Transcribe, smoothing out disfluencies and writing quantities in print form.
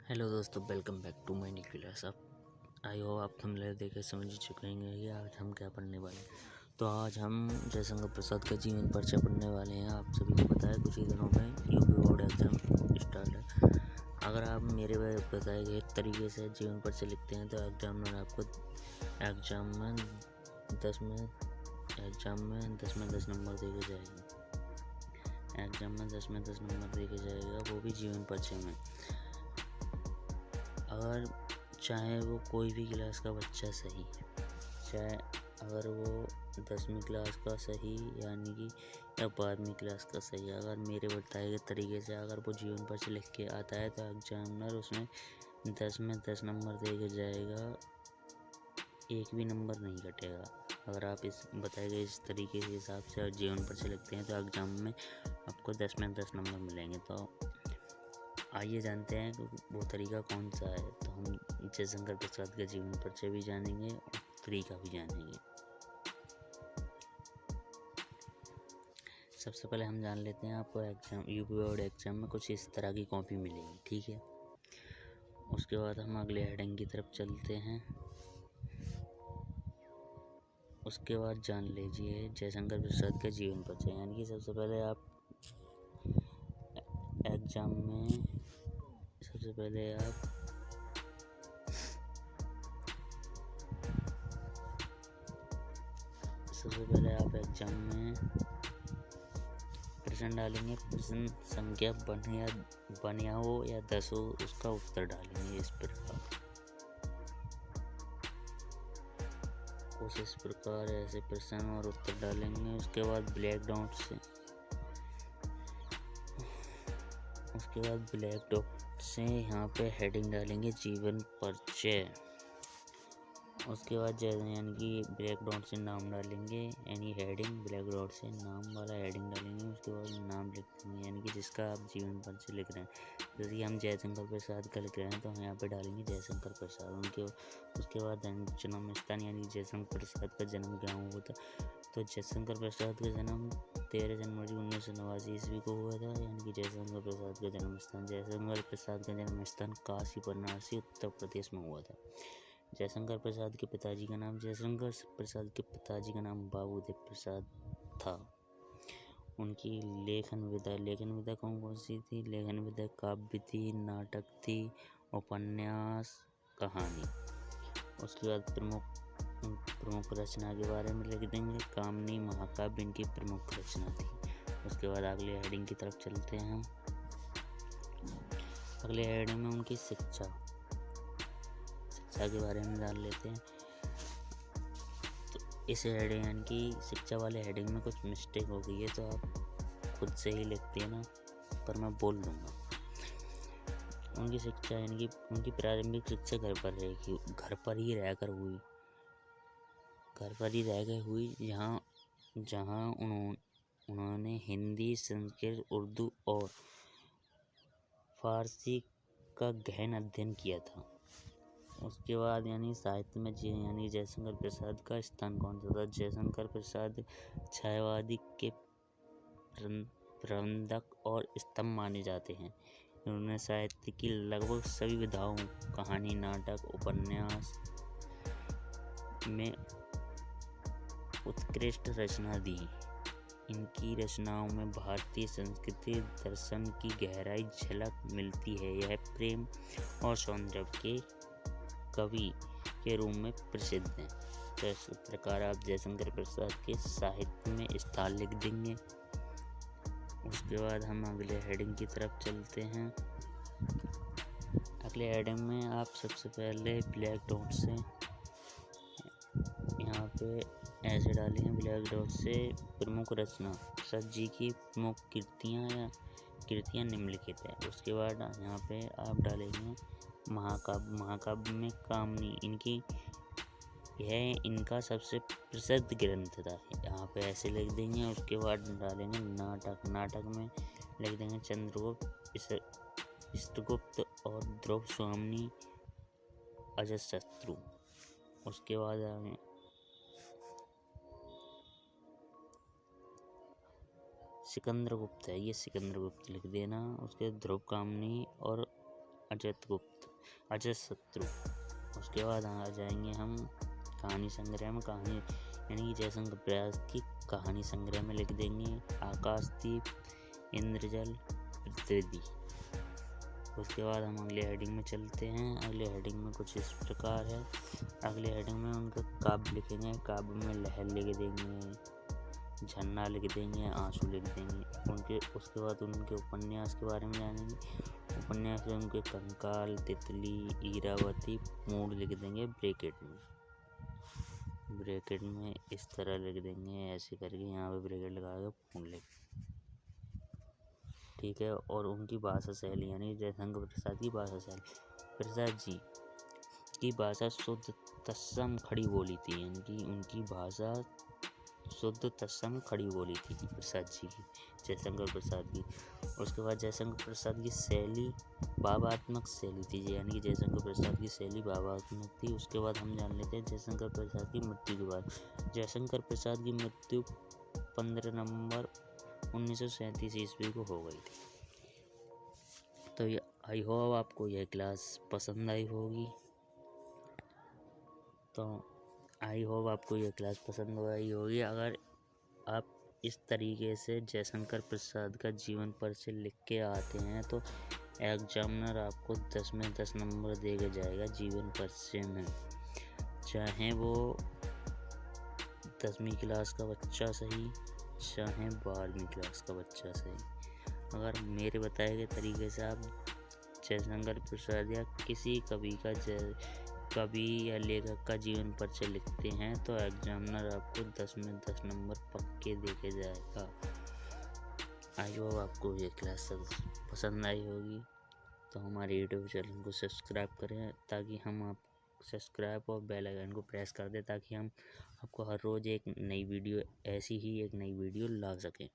Hello दोस्तों, welcome back to my new class. I hope आप thumbnail देख के समझ ही चुके होंगे कि आज हम क्या पढ़ने वाले हैं। तो आज हम जयशंकर प्रसाद का जीवन परिचय पढ़ने वाले हैं। आप सभी को पता है कुछ ही दिनों में यूपी बोर्ड एग्जाम स्टार्ट है। अगर आप मेरे बताए गए तरीके से जीवन परिचय लिखते हैं तो एग्जाम में 10 नंबर दे के जाएगा। एग्जाम में 10 में 10 नंबर दे के जाएगा, वो भी जीवन परिचय में। अगर चाहे वो कोई भी क्लास का बच्चा सही, चाहे अगर वो 10वीं क्लास का सही यानी कि या 12वीं क्लास का सही, अगर मेरे बताए गए तरीके से अगर वो जीवन परिचय लिख के आता है तो एग्जामिनर उसमें 10 में 10 नंबर दे के जाएगा, एक भी नंबर नहीं कटेगा। अगर आप इस बताए गए इस तरीके के हिसाब से जीवन परिचय लिखते हैं तो एग्जाम में आपको 10 में 10 नंबर मिलेंगे। तो आइए जानते हैं कि वो तरीका कौन सा है। तो हम जयशंकर प्रसाद का जीवन परिचय भी जानेंगे और तरीका भी जानेंगे। सबसे पहले हम जान लेते हैं, आपको एग्जाम यूपी बोर्ड एग्जाम में कुछ इस तरह की कॉपी मिलेगी, ठीक है। उसके बाद हम अगले हेडिंग की तरफ चलते हैं। उसके बाद जान लीजिए जयशंकर प्रसाद का जीवन परिचय, यानी कि सबसे पहले आप एग्जाम में सबसे पहले आप एग्जाम में प्रश्न डालेंगे। प्रश्न संख्या बनिया हो या 10 हो, उसका उत्तर डालेंगे इस प्रकार ऐसे प्रश्न और उत्तर डालेंगे। उसके बाद ब्लैक डॉट से यहाँ पे हेडिंग डालेंगे जीवन परिचय। उसके बाद यानी कि ब्लैक डॉट से नाम डालेंगे, यानी हेडिंग ब्लैक डॉट से नाम वाला हेडिंग डालेंगे। उसके बाद नाम लिख देंगे, यानी कि जिसका आप जीवन परिचय लिख रहे हैं। जैसे कि हम जयशंकर प्रसाद का लिख रहे हैं तो हम यहाँ पे डालेंगे जयशंकर प्रसाद। उसके बाद जन्म स्थान, यानी जयशंकर प्रसाद का जन्म कहाँ हुआ था। तो जयशंकर प्रसाद का जन्म 13 जनवरी 1989 ईस्वी को हुआ था, यानी कि जयशंकर प्रसाद का जन्म स्थान काशी वाराणसी उत्तर प्रदेश में हुआ था। जयशंकर प्रसाद के पिताजी का नाम बाबूदेव प्रसाद था। उनकी लेखन विधा कौन सी थी? लेखन विधा काव्य थी, नाटक थी, उपन्यास, कहानी। उसके बाद प्रमुख रचना के बारे में लिख देंगे। कामनी महाकाव्य इनकी प्रमुख रचना थी। उसके बाद अगले हेडिंग की तरफ चलते हैं। अगले हेडिंग में उनकी शिक्षा के बारे में जान लेते हैं। तो इस हेडिंग यानी कि शिक्षा वाले हेडिंग में कुछ मिस्टेक हो गई है, तो आप खुद से ही लिखते हैं ना, पर मैं बोल दूंगा। उनकी शिक्षा यानी कि उनकी प्रारंभिक शिक्षा घर पर ही रहकर हुई, जहाँ उन्होंने हिंदी, संस्कृत, उर्दू और फारसी का गहन अध्ययन किया था। उसके बाद यानी साहित्य में यानी जयशंकर प्रसाद का स्थान कौन सा था? जयशंकर प्रसाद छायावादी के प्रबंधक और स्तंभ माने जाते हैं। उन्होंने साहित्य की लगभग सभी विधाओं, कहानी, नाटक, उपन्यास में उत्कृष्ट रचना दी। इनकी रचनाओं में भारतीय संस्कृति दर्शन की गहराई झलक मिलती है। यह प्रेम और सौंदर्य के कवि के रूप में प्रसिद्ध हैं। तो इस प्रकार आप जयशंकर प्रसाद के साहित्य में स्थान लिख देंगे। उसके बाद हम अगले हेडिंग की तरफ चलते हैं। अगले हेडिंग में आप सबसे पहले ब्लैक डॉट से यहाँ पे ऐसे डालेंगे, ब्लैक डॉट से प्रमुख रचना प्रसाद जी की प्रमुख कृतियाँ निम्नलिखित है। उसके बाद यहाँ पे आप डालेंगे महाकाव्य में कामनी, यह इनका सबसे प्रसिद्ध ग्रंथ था, यहाँ पे ऐसे लिख देंगे। उसके बाद डालेंगे नाटक में लिख देंगे चंद्रगुप्त, चित्रगुप्त और ध्रुव स्वामी अजातशत्रु। उसके बाद सिकंदरगुप्त है, ये सिकंदरगुप्त लिख देना। उसके ध्रुव कामनी और अजातगुप्त, अजातशत्रु। उसके बाद आ जाएंगे हम कहानी संग्रह में। कहानी यानी कि जयशंकर प्रसाद की कहानी संग्रह में लिख देंगे आकाशदीप, इंद्रजल, पृथ्वी। उसके बाद हम अगले हेडिंग में चलते हैं। अगले हेडिंग में कुछ इस प्रकार है। अगले हेडिंग में उनका काव्य लिखेंगे। काव्य में लहर लिख देंगे, झरना लिख देंगे, आंसू लिख देंगे। उसके बाद उनके उपन्यास के बारे में जानेंगे। उपन्यास में उनके कंकाल, तितली, ईरावती, मूड लिख देंगे ब्रैकेट में इस तरह लिख देंगे, ऐसे करके यहाँ पे ब्रैकेट लगा के पूर्ण लिख, ठीक है। और उनकी भाषा शैली यानी जयशंकर प्रसाद की भाषा शैली। प्रसाद जी की भाषा शुद्ध तत्सम खड़ी बोली थी, यानी कि उनकी भाषा शुद्ध तत्सम खड़ी बोली थी प्रसाद जी की, जयशंकर प्रसाद की। उसके बाद जयशंकर प्रसाद की शैली भावात्मक शैली थी, यानी कि जयशंकर प्रसाद की शैली भावात्मक थी। उसके बाद हम जान लेते हैं जयशंकर प्रसाद की मृत्यु के बाद। जयशंकर प्रसाद की मृत्यु 15 नवंबर 1937 ईस्वी को हो गई थी। तो ये आई होप आपको यह क्लास पसंद आई होगी। तो आई होप आपको यह क्लास पसंद आई होगी। अगर आप इस तरीके से जयशंकर प्रसाद का जीवन परिचय लिख के आते हैं तो एग्जामिनर आपको 10 में 10 नंबर दे के जाएगा जीवन परिचय में, चाहे वो 10वीं क्लास का बच्चा सही, चाहे 12वीं क्लास का बच्चा सही। अगर मेरे बताए गए तरीके से आप जयशंकर प्रसाद या किसी कवि या लेखक का जीवन परिचय लिखते हैं तो एग्जामिनर आपको 10 में 10 नंबर पक्के दे के जाएगा। आई होप आपको ये क्लास पसंद आई होगी। तो हमारे यूट्यूब चैनल को सब्सक्राइब करें ताकि हम आप सब्सक्राइब और बेल आइकन को प्रेस कर दें ताकि हम आपको हर रोज़ एक नई वीडियो ला सकें।